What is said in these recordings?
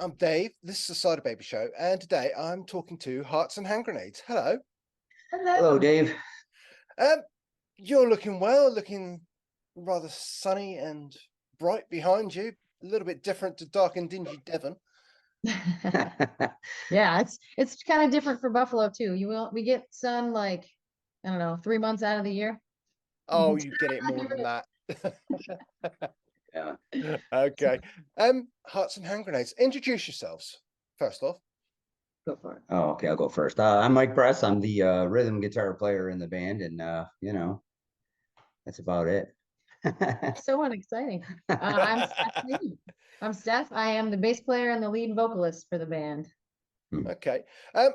I'm Dave. This is the Cyderbaby show, and today I'm talking to Hearts and Hand Grenades. Hello. Hello, Hello. Dave. Um, you're looking well, looking rather sunny and bright behind you. A little bit different to dark and dingy Devon. Yeah, it's kind of different for Buffalo too. We get sun like I don't know, 3 months out of the year. Oh, you get it more than that. Yeah. Okay. Hearts and Hand Grenades. Introduce yourselves first off. Go for it. Oh, okay. I'll go first. I'm Mike Press. I'm the rhythm guitar player in the band, and that's about it. So unexciting. I'm Steph. I'm Steph. I am the bass player and the lead vocalist for the band. Okay.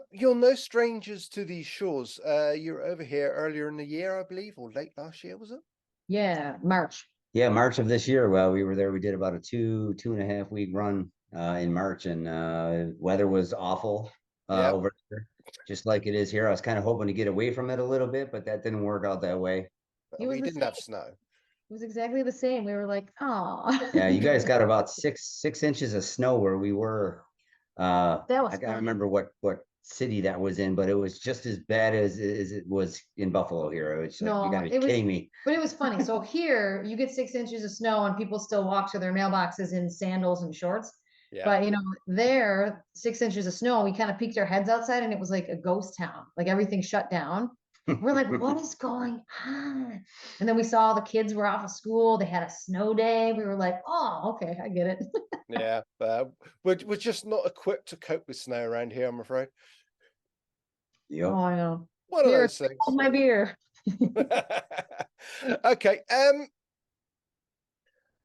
You're no strangers to these shores. You were over here earlier in the year, I believe, or late last year, was it? Yeah, March. Yeah, March of this year. Well, we were there. We did about a 2.5 week run in March, and weather was awful Yeah. over there, just like it is here. I was kind of hoping to get away from it a little bit, but that didn't work out that way. It was We the didn't same. have snow. It was exactly the same. We were like, oh. Yeah, you guys got about six inches of snow where we were. That was I can't fun. remember what city that was in, but it was just as bad as it was in Buffalo here. It was like, you No, gotta be it was, kidding me. but it was funny. So here you get 6 inches of snow and people still walk to their mailboxes in sandals and shorts. Yeah. But there, 6 inches of snow, we kind of peeked our heads outside and it was like a ghost town. Like everything shut down. We're like, what is going on? And then we saw the kids were off of school. They had a snow day. We were like, oh, okay, I get it. Yeah. We're just not equipped to cope with snow around here, I'm afraid. Yep. Oh, I know. One of Here, those things. hold my beer. Okay.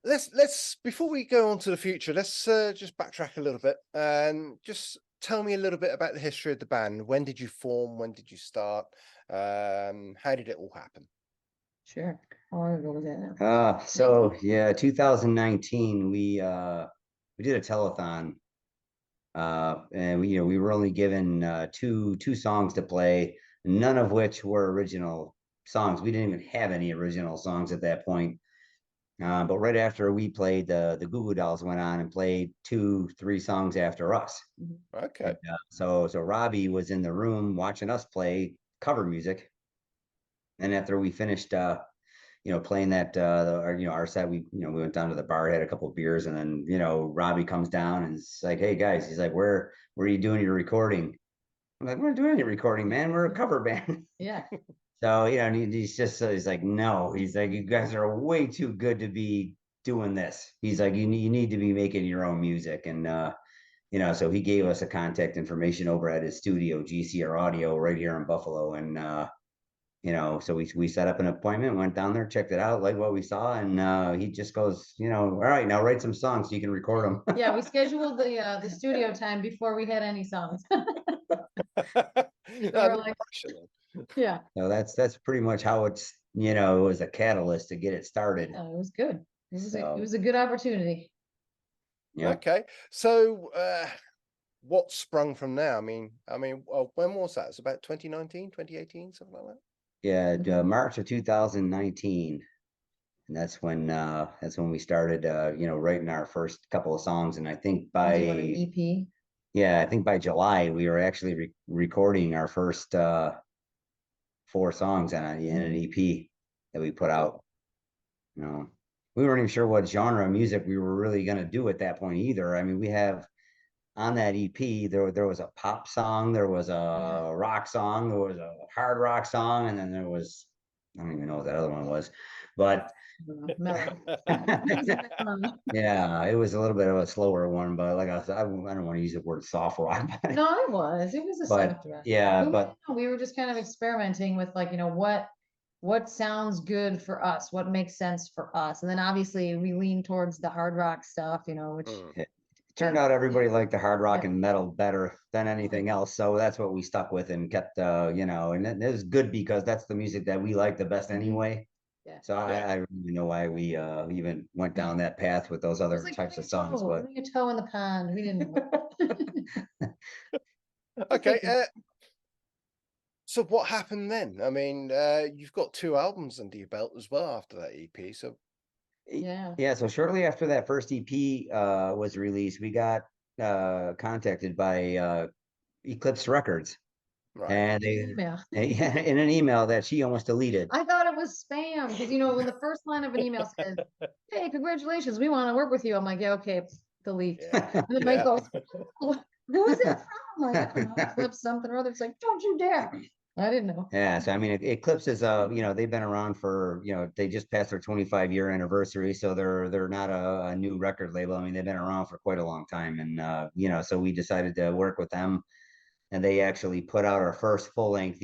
Let's before we go on to the future, let's just backtrack a little bit and just tell me a little bit about the history of the band. When did you form? When did you start? How did it all happen? Sure. How long ago was that now? So yeah, 2019, we did a telethon. And we were only given two songs to play, none of which were original songs. We didn't even have any original songs at that point. But right after we played, the Goo Goo Dolls went on and played 2-3 songs after us. Okay. And, so Robbie was in the room watching us play cover music. And after we finished, playing that, our set, we went down to the bar, had a couple of beers, and then, Robbie comes down and it's like, hey guys, he's like, where are you doing your recording? I'm like, we're not doing any recording, man. We're a cover band. Yeah. So, and he's like, no, he's like, you guys are way too good to be doing this. He's like, you need to be making your own music. And, so he gave us a contact information over at his studio, GCR Audio, right here in Buffalo. And, so we set up an appointment, went down there, checked it out, like what we saw. And he just goes, all right, now write some songs so you can record them. Yeah, we scheduled the studio time before we had any songs. We're like, yeah. So that's pretty much how it's, it was a catalyst to get it started. Yeah, it was good. It was So, a good opportunity. yeah. Okay. So what sprung from there? When was that? It's about 2019, 2018, something like that. Yeah, March of 2019. And that's when we started writing our first couple of songs. And I think Was it an EP? I think by July we were actually recording our first 4 songs in an EP that we put out. We weren't even sure what genre of music we were really going to do at that point either. I mean, we have on that EP, there was a pop song, there was a rock song, there was a hard rock song, and then there was, I don't even know what that other one was, but yeah, it was a little bit of a slower one. But like I said, I don't want to use the word soft rock. No, it was a soft rock. Yeah, but we were just kind of experimenting with like, what sounds good for us, what makes sense for us. And then obviously we lean towards the hard rock stuff, which it turned out everybody liked the hard rock and metal better than anything else. So that's what we stuck with and kept, and it was good because that's the music that we like the best anyway. Yeah. So I don't really know why we even went down that path with those other types of songs. But a toe in the pond. We didn't. Okay. So what happened then? I mean, you've got 2 albums under your belt as well after that EP. So yeah. So shortly after that first EP was released, we got contacted by Eclipse Records, Right. and Email. in an email that she almost deleted. I thought it was spam because when the first line of an email says, "Hey, congratulations, we want to work with you," I'm like, "Yeah, okay, delete." Yeah. And then Mike goes, "Who is it from?" I'm like, "I don't know, Eclipse something or other." It's like, "Don't you dare!" I didn't know. Yeah, so I mean, Eclipse is they've been around for, they just passed their 25-year anniversary, so they're not a new record label. I mean, they've been around for quite a long time, and so we decided to work with them, and they actually put out our first full-length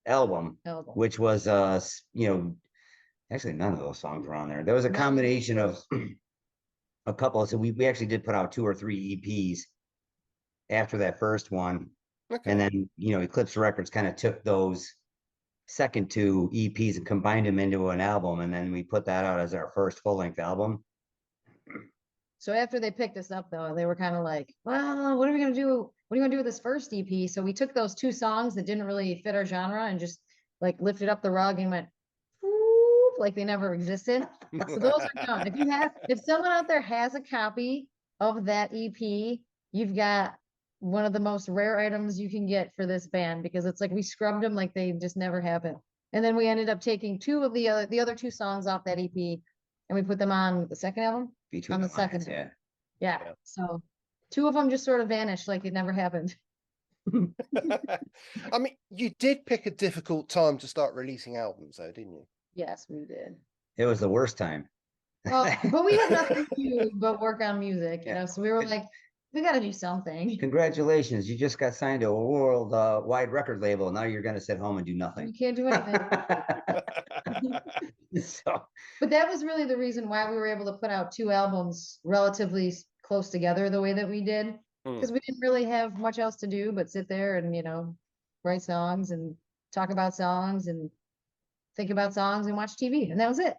album, Album. which was actually none of those songs were on there. There was a None. combination of a couple, so we actually did put out 2 or 3 EPs after that first one, Okay. and then Eclipse Records kind of took those second 2 EPs and combined them into an album, and then we put that out as our first full-length album. So after they picked us up, though, they were kind of like, "Well, what are we gonna do? What are you gonna do with this first EP?" So we took those 2 songs that didn't really fit our genre and just like lifted up the rug and went, "Whoop," like they never existed. So those are done. If someone out there has a copy of that EP, you've got one of the most rare items you can get for this band, because it's like we scrubbed them like they just never happened. And then we ended up taking 2 of the other 2 songs off that EP and we put them on the second album. Between On the the second lines, yeah. Yeah. Yeah. So 2 of them just sort of vanished like it never happened. I mean, you did pick a difficult time to start releasing albums, though, didn't you? Yes, we did. It was the worst time. Well, but we had nothing to do but work on music, Yeah. so we were like, we got to do something. Congratulations, you just got signed to a world wide record label. Now you're gonna sit home and do We nothing. can't do anything. So But that was really the reason why we were able to put out 2 albums relatively close together the way that we did, because we didn't really have much else to do but sit there and write songs and talk about songs and think about songs and watch TV, and that was it.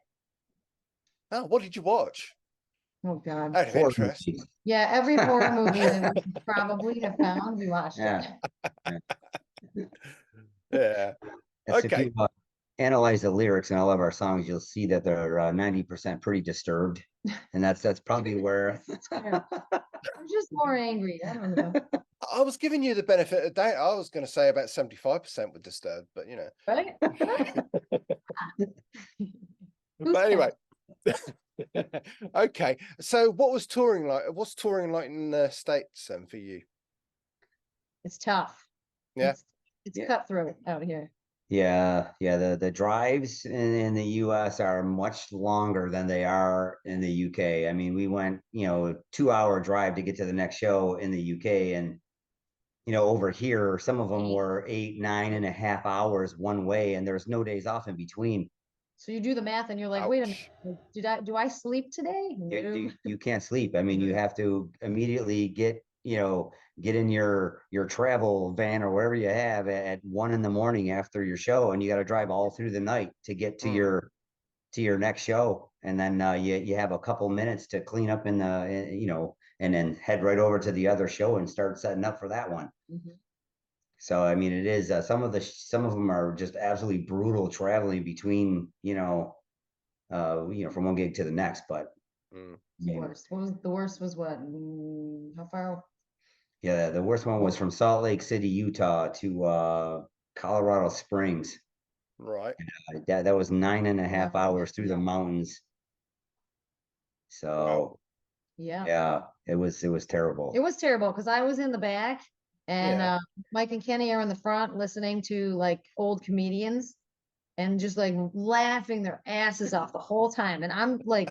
Oh, what did you watch? Oh God. Out of horror interest. movies. Yeah, every horror movie that we could probably have found, we watched Yeah. it. Yeah. Yes, if Okay. you analyze the lyrics in all of our songs, you'll see that they're 90% pretty disturbed, and that's probably where. fair. I'm just more angry. I don't know. I was giving you the benefit of the doubt. I was going to say about 75% were disturbed, but Right? Who's But anyway. Okay. So what was touring like? What's touring like in the States for you? It's tough. Yeah. It's Yeah. cutthroat out here. Yeah, the drives in the US are much longer than they are in the UK. I mean, we went, 2-hour drive to get to the next show in the UK, and over here, some of them were 8, 9.5 hours one way, and there's no days off in between. So you do the math and you're like, wait a Ouch. minute, do I sleep today? You can't sleep. I mean, you have to immediately get in your travel van or wherever you have at 1 in the morning after your show, and you got to drive all through the night to get to your next show, and then you have a couple minutes to clean up and then head right over to the other show and start setting up for that one. Mhm. So I mean, it is some of them are just absolutely brutal traveling between from one gig to the next, but The worst. The worst was what? How far? yeah, the worst one was from Salt Lake City, Utah to Colorado Springs. Right. That was 9.5 Oh, hours through the yeah. mountains. Wow. So Yeah. yeah, it was terrible. It was terrible because I was in the back and Yeah. Mike and Kenny are in the front listening to like old comedians and just like laughing their asses off the whole time. And I'm like,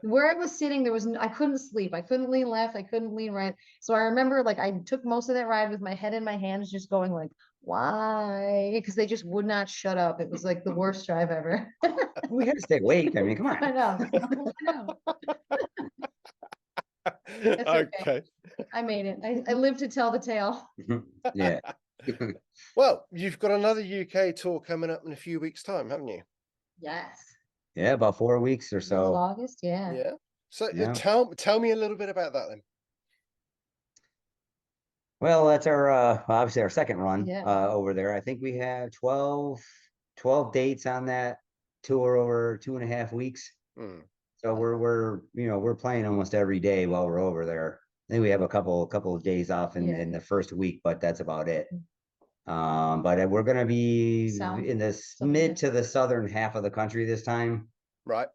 where I was sitting, I couldn't sleep. I couldn't lean left. I couldn't lean right. So I remember like I took most of that ride with my head in my hands, just going like, why? Because they just would not shut up. It was like the worst drive ever. We had to stay awake. I mean, come I on. know. I know. It's okay. Okay. I made it. I lived to tell the tale. Yeah. Well, you've got another UK tour coming up in a few weeks' time, haven't you? Yes. Yeah, about 4 weeks or Middle of so. August, yeah. Yeah. So Yeah. tell me a little bit about that then. Well, that's our obviously our second run Yeah. over there. I think we have 12 dates on that tour over 2.5 weeks. Hmm. So we're playing almost every day while we're over there. think we have a couple of days off Yeah. in the first week, but that's about it. But we're gonna be South, in this southern mid half. to the southern half of the country this time. Right.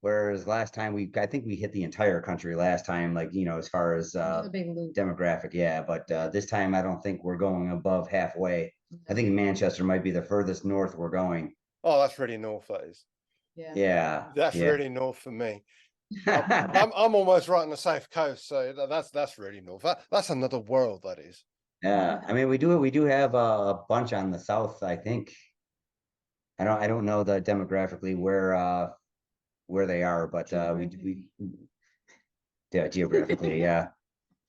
Whereas last time I think we hit the entire country last time, like, as far as Another big loop. demographic, yeah. But this time I don't think we're going above halfway. I think Manchester might be the furthest north we're going. Oh, that's really north, that is. Yeah. Yeah. That's yeah. really north for me. I'm almost right on the south coast, so that's really north. That's another world, that is. Yeah, I mean, we do have a bunch on the south, I think. I don't know the demographically where they are, but yeah, geographically, yeah.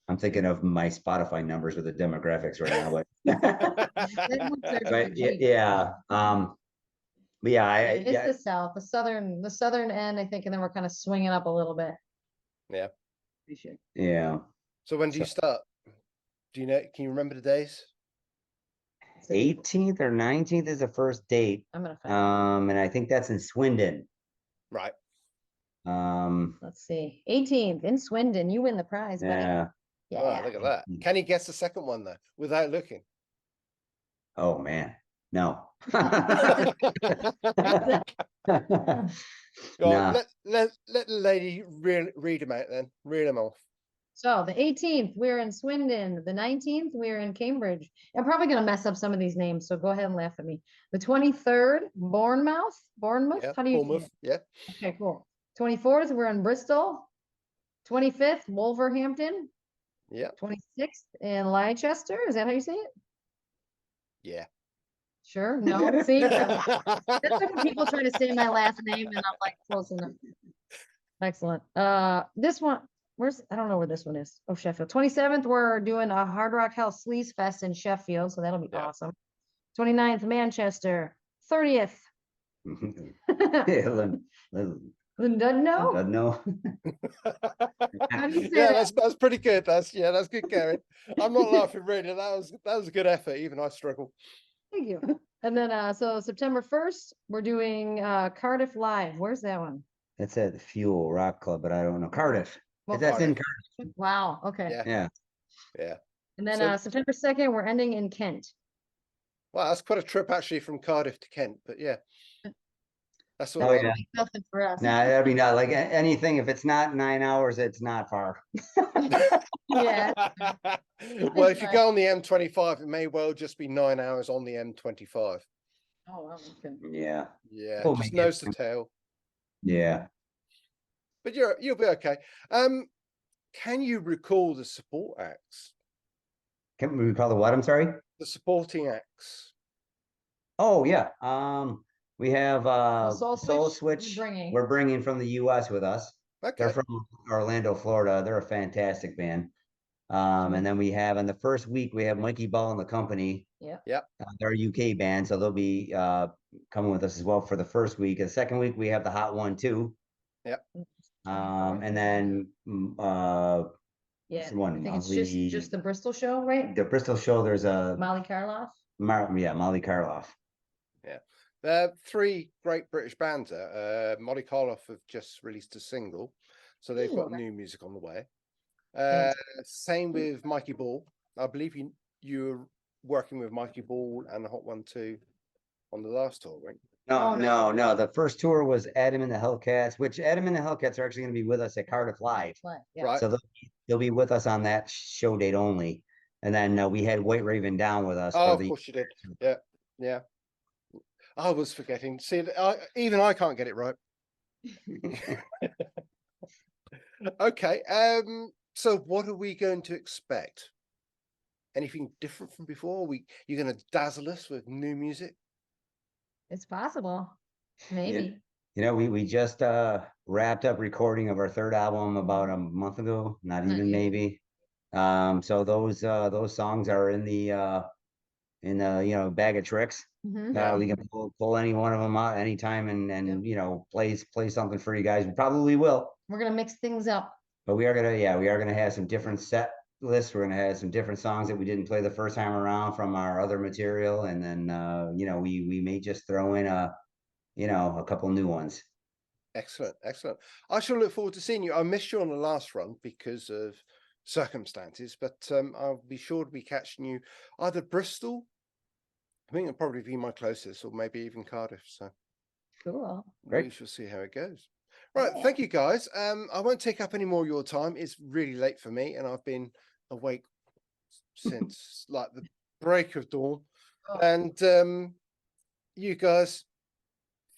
I'm thinking of my Spotify numbers with the demographics right now, but yeah. But yeah, It's the south, the southern end, I think, and then we're kind of swinging up a little bit. Yeah. yeah. So when do you start? Do you know? Can you remember the days? 18th or 19th is the first date. I'm gonna find and I think that's in Swindon. Right. Let's see. 18th in Swindon. You win the prize, buddy. Yeah. Yeah. Wow, look at that. Can you guess the second one though, without looking? Oh man, no. Go on, Nah. let the lady read them out then. Read them off. So the 18th, we're in Swindon. The 19th, we're in Cambridge. I'm probably gonna mess up some of these names, so go ahead and laugh at me. The 23rd, Bournemouth. Yeah, How do you Bournemouth. Yeah. Okay, cool. 24th, we're in Bristol. 25th, Wolverhampton. Yeah. 26th in Leicester. Is that how you say it? Yeah. Sure. No. See, that's when people try to say my last name and I'm like close enough. Excellent. This one, I don't know where this one is. Oh, Sheffield. 27th, we're doing a Hard Rock House Sleaze Fest in Sheffield, so that'll be awesome. 29th, Manchester. 30th. Lynn doesn't know. Doesn't know. How do you say Yeah, that? that's pretty good. That's good, Karen. I'm not laughing really. That was a good effort. Even I struggle. Thank you. And then so September 1st, we're doing Cardiff Live. Where's that one? That's at the Fuel Rock Club, but I don't know. Cardiff. Well, That's in Cardiff. Cardiff. Wow. Okay. Yeah. Yeah. Yeah. And then So- September 2nd, we're ending in Kent. Wow, that's quite a trip actually from Cardiff to Kent. But yeah, that's what. Oh, yeah. Nothing for us. Nah, that'd be not like anything. If it's not 9 hours, it's not far. Yeah. Well, if you go on the M25, it may well just be 9 hours on the M25. Oh, wow. Okay. Yeah. Yeah, Oh, just man. nose to tail. Yeah. But you'll be okay. Can you recall the support acts? Can we call the what? I'm sorry. The supporting acts. Oh yeah. We have Soul Soul Switch, Switch. We're bringing from the U.S. with us. Okay. They're from Orlando, Florida. They're a fantastic band. And then we have in the first week we have Mikey Ball and the Company. Yeah. Yep. They're a UK band, so they'll be coming with us as well for the first week. The second week we have the Hot One Too. Yep. And then Yeah. one, I think it's just the Bristol show, right? the Bristol show. There's a Molly Karloff. Molly Karloff. There are 3 great British bands there. Molly Karloff have just released a single, so they've got new music on the way. Same with Mikey Ball. I believe you're working with Mikey Ball and the Hot One Too on the last tour, right? No. The first tour was Adam and the Hellcats, which Adam and the Hellcats are actually going to be with us at Cardiff Live. Yeah. Right. So they'll be with us on that show date only. And then we had White Raven down with us. Oh, of course you did. Yeah. Yeah. I was forgetting. See, even I can't get it right. Okay. So what are we going to expect? Anything different from before? You're going to dazzle us with new music? It's possible. Maybe. We just wrapped up recording of our 3rd album about a month ago, not even maybe. So those songs are in the bag of tricks. Mm-hmm. We can pull any one of them out anytime and play something for you guys. We probably will. We're gonna mix things up. But we are gonna have some different set lists. We're gonna have some different songs that we didn't play the first time around from our other material, and then we may just throw in a couple new ones. Excellent. I shall look forward to seeing you. I missed you on the last run because of circumstances, but I'll be sure to be catching you either Bristol. I think it'll probably be my closest, or maybe even Cardiff. So Cool. Great. we shall see how it goes. Right, Yeah. thank you guys. I won't take up any more of your time. It's really late for me, and I've been awake since like the break of dawn. Oh. And you guys,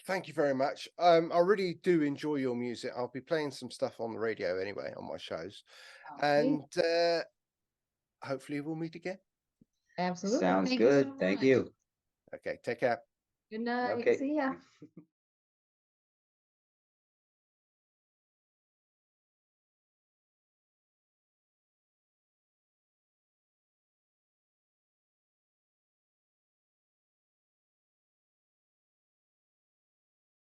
thank you very much. I really do enjoy your music. I'll be playing some stuff on the radio anyway on my shows, Okay. and hopefully we'll meet again. Absolutely. Sounds Thank you good. so Thank much. you. Okay, take care. Good night. Okay. See ya.